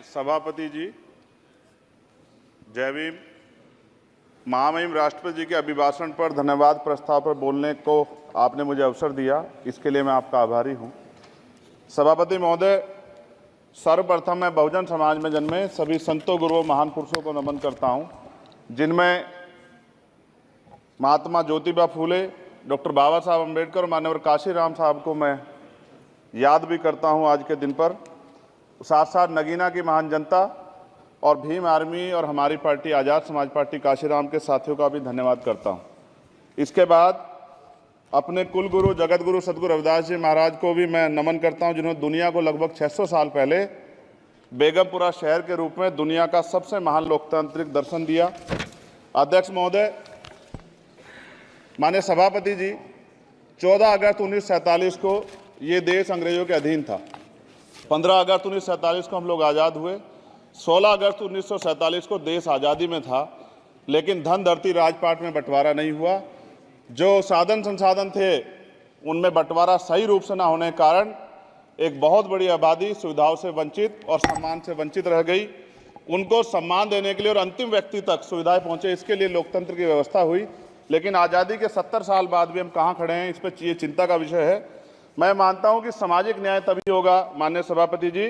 सभापति जी, जय भीम। महामहिम राष्ट्रपति जी के अभिभाषण पर धन्यवाद प्रस्ताव पर बोलने को आपने मुझे अवसर दिया, इसके लिए मैं आपका आभारी हूं। सभापति महोदय, सर्वप्रथम मैं बहुजन समाज में जन्मे सभी संतों, गुरुओं, महान पुरुषों को नमन करता हूं, जिनमें महात्मा ज्योतिबा फूले, डॉक्टर बाबा साहब अम्बेडकर और मान्यवर काशीराम साहब को मैं याद भी करता हूं आज के दिन पर। साथ साथ नगीना की महान जनता और भीम आर्मी और हमारी पार्टी आज़ाद समाज पार्टी काशीराम के साथियों का भी धन्यवाद करता हूं। इसके बाद अपने कुल गुरु जगत गुरु सदगुरु रविदास जी महाराज को भी मैं नमन करता हूं, जिन्होंने दुनिया को लगभग 600 साल पहले बेगमपुरा शहर के रूप में दुनिया का सबसे महान लोकतांत्रिक दर्शन दिया। अध्यक्ष महोदय, माननीय सभापति जी, 14 अगस्त 1947 को ये देश अंग्रेजों के अधीन था। 15 अगस्त 1947 को हम लोग आज़ाद हुए। 16 अगस्त 1947 को देश आज़ादी में था, लेकिन धन धरती राजपाट में बंटवारा नहीं हुआ। जो साधन संसाधन थे उनमें बंटवारा सही रूप से न होने के कारण एक बहुत बड़ी आबादी सुविधाओं से वंचित और सम्मान से वंचित रह गई। उनको सम्मान देने के लिए और अंतिम व्यक्ति तक सुविधाएं पहुंचे, इसके लिए लोकतंत्र की व्यवस्था हुई। लेकिन आज़ादी के 70 साल बाद भी हम कहाँ खड़े हैं, इस पर ये चिंता का विषय है। मैं मानता हूं कि सामाजिक न्याय तभी होगा माननीय सभापति जी,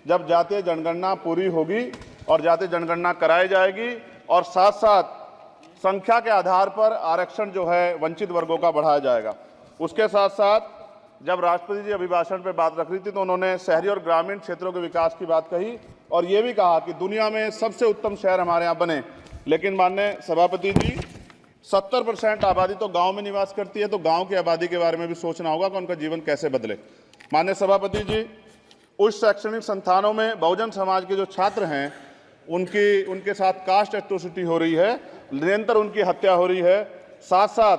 जब जातीय जनगणना पूरी होगी और जातीय जनगणना कराई जाएगी और साथ साथ संख्या के आधार पर आरक्षण जो है वंचित वर्गों का बढ़ाया जाएगा। उसके साथ साथ जब राष्ट्रपति जी अभिभाषण पर बात रख रही थी तो उन्होंने शहरी और ग्रामीण क्षेत्रों के विकास की बात कही और ये भी कहा कि दुनिया में सबसे उत्तम शहर हमारे यहाँ बने। लेकिन माननीय सभापति जी, 70% आबादी तो गांव में निवास करती है, तो गांव की आबादी के बारे में भी सोचना होगा कि उनका जीवन कैसे बदले। माननीय सभापति जी, उच्च शैक्षणिक संस्थानों में बहुजन समाज के जो छात्र हैं उनके साथ कास्ट एट्रोसिटी हो रही है, निरंतर उनकी हत्या हो रही है। साथ साथ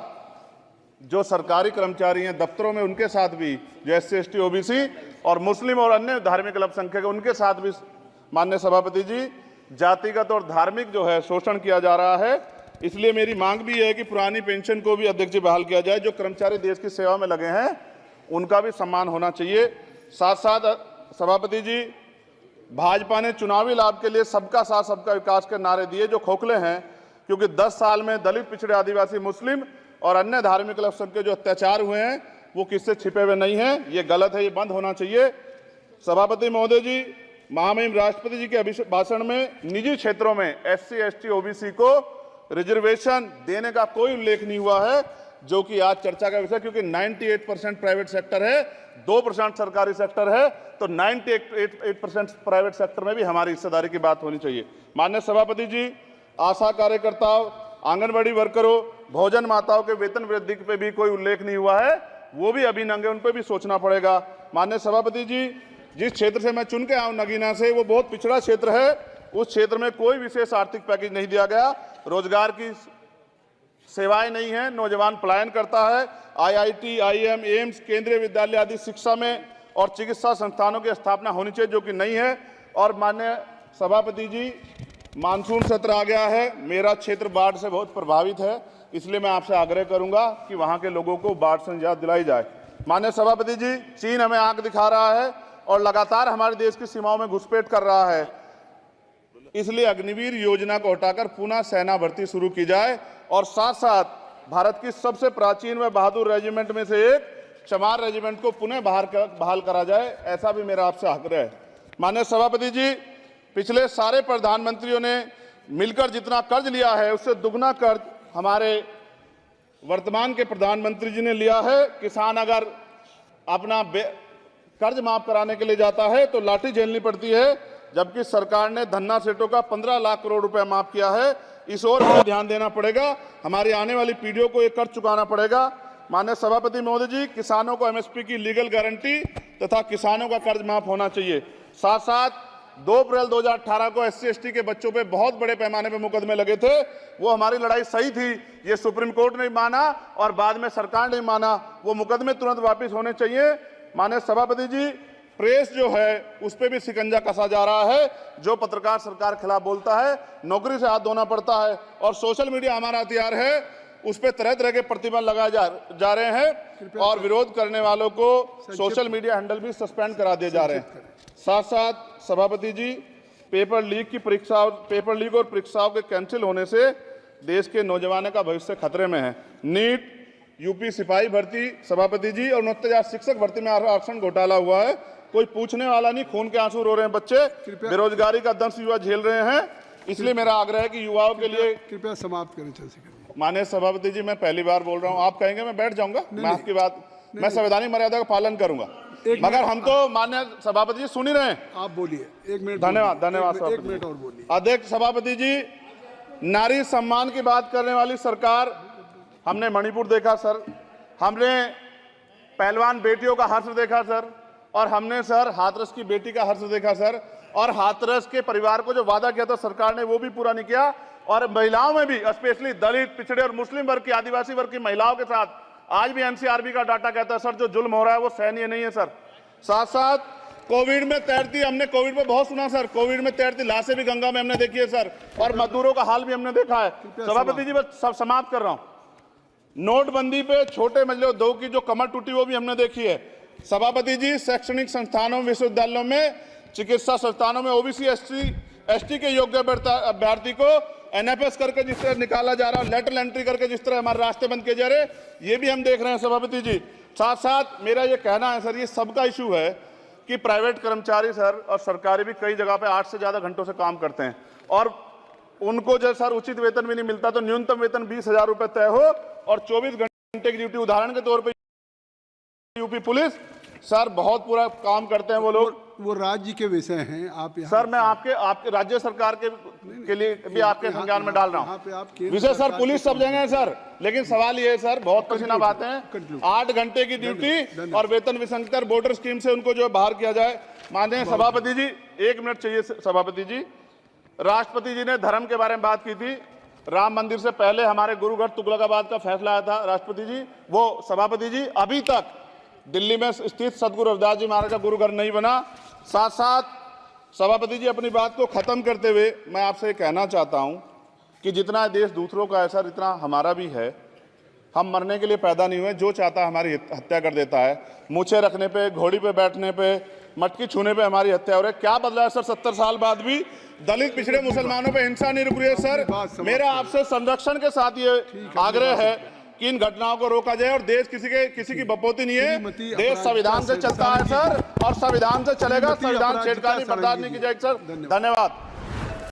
जो सरकारी कर्मचारी हैं दफ्तरों में, उनके साथ भी जो SC ST OBC और मुस्लिम और अन्य धार्मिक अल्पसंख्यक उनके साथ भी माननीय सभापति जी जातिगत और धार्मिक जो है शोषण किया जा रहा है। इसलिए मेरी मांग भी है कि पुरानी पेंशन को भी अध्यक्ष जी बहाल किया जाए। जो कर्मचारी देश की सेवा में लगे हैं उनका भी सम्मान होना चाहिए। साथ साथ सभापति जी, भाजपा ने चुनावी लाभ के लिए सबका साथ सबका विकास के नारे दिए जो खोखले हैं, क्योंकि 10 साल में दलित, पिछड़े, आदिवासी, मुस्लिम और अन्य धार्मिक अल्पसंख्यक जो अत्याचार हुए हैं वो किससे छिपे हुए नहीं हैं। ये गलत है, ये बंद होना चाहिए। सभापति महोदय जी, महामहिम राष्ट्रपति जी के अभिभाषण में निजी क्षेत्रों में SC ST OBC को रिजर्वेशन देने का कोई उल्लेख नहीं हुआ है, जो कि आज चर्चा का विषय, क्योंकि 98% प्राइवेट सेक्टर है, 2% सरकारी सेक्टर है, तो 98% प्राइवेट सेक्टर में भी हमारी हिस्सेदारी की बात होनी चाहिए। माननीय सभापति जी, आशा कार्यकर्ताओं, आंगनबाड़ी वर्करों, भोजन माताओं के वेतन वृद्धि पे भी कोई उल्लेख नहीं हुआ है, वो भी अभी नंगे, उन पर भी सोचना पड़ेगा। माननीय सभापति जी, जिस क्षेत्र से मैं चुन के आऊँ नगीना से, वो बहुत पिछड़ा क्षेत्र है। उस क्षेत्र में कोई विशेष आर्थिक पैकेज नहीं दिया गया, रोजगार की सेवाएं नहीं है, नौजवान पलायन करता है। IIT, IIM, एम्स, केंद्रीय विद्यालय आदि शिक्षा में और चिकित्सा संस्थानों की स्थापना होनी चाहिए, जो कि नहीं है। और माननीय सभापति जी, मानसून सत्र आ गया है, मेरा क्षेत्र बाढ़ से बहुत प्रभावित है, इसलिए मैं आपसे आग्रह करूंगा कि वहां के लोगों को बाढ़ से निजात दिलाई जाए। माननीय सभापति जी, चीन हमें आंख दिखा रहा है और लगातार हमारे देश की सीमाओं में घुसपैठ कर रहा है, इसलिए अग्निवीर योजना को हटाकर पुनः सेना भर्ती शुरू की जाए और साथ साथ भारत की सबसे प्राचीन व बहादुर रेजिमेंट में से एक चमार रेजिमेंट को पुनः बहाल करा जाए, ऐसा भी मेरा आपसे आग्रह है। माननीय सभापति जी, पिछले सारे प्रधानमंत्रियों ने मिलकर जितना कर्ज लिया है उससे दुगना कर्ज हमारे वर्तमान के प्रधानमंत्री जी ने लिया है। किसान अगर अपना कर्ज माफ कराने के लिए जाता है तो लाठी झेलनी पड़ती है, जबकि सरकार ने धन्ना सेठों का 15 लाख करोड़ रुपया माफ किया है। इस ओर हमें ध्यान देना पड़ेगा, हमारी आने वाली पीढ़ियों को ये कर्ज चुकाना पड़ेगा। माननीय सभापति महोदय जी, किसानों को MSP की लीगल गारंटी तथा किसानों का कर्ज माफ होना चाहिए। साथ साथ 2 अप्रैल 2018 को SC ST के बच्चों पे बहुत बड़े पैमाने पे मुकदमे लगे थे, वो हमारी लड़ाई सही थी, ये सुप्रीम कोर्ट ने माना और बाद में सरकार ने माना, वो मुकदमे तुरंत वापस होने चाहिए। माननीय सभापति जी, प्रेस जो है उस पर भी शिकंजा कसा जा रहा है। जो पत्रकार सरकार के खिलाफ बोलता है नौकरी से हाथ धोना पड़ता है, और सोशल मीडिया हमारा हथियार है, उस पर तरह तरह के प्रतिबंध लगाए जा रहे हैं और विरोध करने वालों को सोशल मीडिया हैंडल भी सस्पेंड करा दिए जा रहे हैं। साथ साथ सभापति जी, पेपर लीक और परीक्षाओं के कैंसिल होने से देश के नौजवानों का भविष्य खतरे में है। नीट, यूपी सिपाही भर्ती सभापति जी और 69,000 शिक्षक भर्ती में आरक्षण घोटाला हुआ है, कोई पूछने वाला नहीं, खून के आंसू रो रहे हैं बच्चे, बेरोजगारी का दंश युवा झेल रहे हैं। इसलिए मेरा आग्रह है कि युवाओं के लिए कृपया समाप्त करें चंद्रशेखर। माननीय सभापति जी, मैं पहली बार बोल रहा हूं, आप कहेंगे मैं बैठ जाऊंगा, मैं आपकी बात, मैं संवैधानिक मर्यादा का पालन करूंगा, मगर हम तो माननीय सभापति जी सुन ही रहे हैं। आप बोलिए, 1 मिनट। धन्यवाद। 1 मिनट और बोलिए। अध्यक्ष सभापति जी, नारी सम्मान की बात करने वाली सरकार, हमने मणिपुर देखा सर, हमने पहलवान बेटियों का हर्ष देखा सर, और हमने सर हाथरस की बेटी का हर्ष देखा सर, और हाथरस के परिवार को जो वादा किया था सरकार ने वो भी पूरा नहीं किया। और महिलाओं में भी, स्पेशली दलित, पिछड़े और मुस्लिम वर्ग की, आदिवासी वर्ग की महिलाओं के साथ आज भी एनसीआरबी का डाटा कहता है सर जो जुल्म हो रहा है वो सहनीय नहीं है सर। साथ साथ कोविड में तैरती, हमने कोविड में बहुत सुना सर, कोविड में तैरती लाशें भी गंगा में हमने देखी है सर, और मजदूरों का हाल भी हमने देखा है। सभापति जी, बस सब समाप्त कर रहा हूं। नोटबंदी पे छोटे मजले उद्योग की जो कमर टूटी वो भी हमने देखी है। सभापति जी, शैक्षणिक संस्थानों, विश्वविद्यालयों में, चिकित्सा संस्थानों में ओबीसी एसटी के योग्य अभ्यर्थी को एनएफएस करके जिस तरह निकाला जा रहा है, लेटरल एंट्री करके जिस तरह हमारे रास्ते बंद किए जा रहे, ये भी हम देख रहे हैं सभापति जी। साथ साथ मेरा ये कहना है सर, ये सबका इशू है कि प्राइवेट कर्मचारी सर और सरकारी भी कई जगह पे 8 से ज्यादा घंटों से काम करते हैं, और उनको जो सर उचित वेतन भी नहीं मिलता, तो न्यूनतम वेतन 20,000 रुपए तय हो और 24 घंटे की ड्यूटी। उदाहरण के तौर पर यूपी पुलिस सर बहुत पूरा काम करते हैं वो लोग, वो राज्य के विषय हैं। आप सर मैं आपके राज्य सरकार के लिए भी आपके संज्ञान में डाल रहा हूं विषय सर। पुलिस सब जगह है सर, लेकिन सवाल ये है सर, बहुत पसीना बहाते हैं, 8 घंटे की ड्यूटी और वेतन विसंगति, बॉर्डर स्कीम से उनको जो बाहर किया जाए। माननीय सभापति जी, 1 मिनट चाहिए सभापति जी। राष्ट्रपति जी ने धर्म के बारे में बात की थी, राम मंदिर से पहले हमारे गुरुघर तुगलकाबाद का फैसला आया था राष्ट्रपति जी, वो सभापति जी अभी तक दिल्ली में स्थित सदगुरु रविदास जी महाराज का गुरुघर नहीं बना। साथ साथ सभापति जी, अपनी बात को खत्म करते हुए मैं आपसे कहना चाहता हूं कि जितना देश दूसरों का है सर, इतना हमारा भी है। हम मरने के लिए पैदा नहीं हुए, जो चाहता है हमारी हत्या कर देता है। मूछें रखने पे, घोड़ी पे बैठने पे, मटकी छूने पे हमारी हत्या हो रही है। क्या बदला है सर 70 साल बाद भी? दलित, पिछड़े, मुसलमानों पे हिंसा नहीं रुक रही है सर। मेरा आपसे संरक्षण के साथ ये आग्रह है कि इन घटनाओं को रोका जाए, और देश किसी की बपोती नहीं है, देश संविधान से चलता है सर, और संविधान से चलेगा। संविधान छेड़खानी बर्दाश्त नहीं की जाएगी सर। धन्यवाद।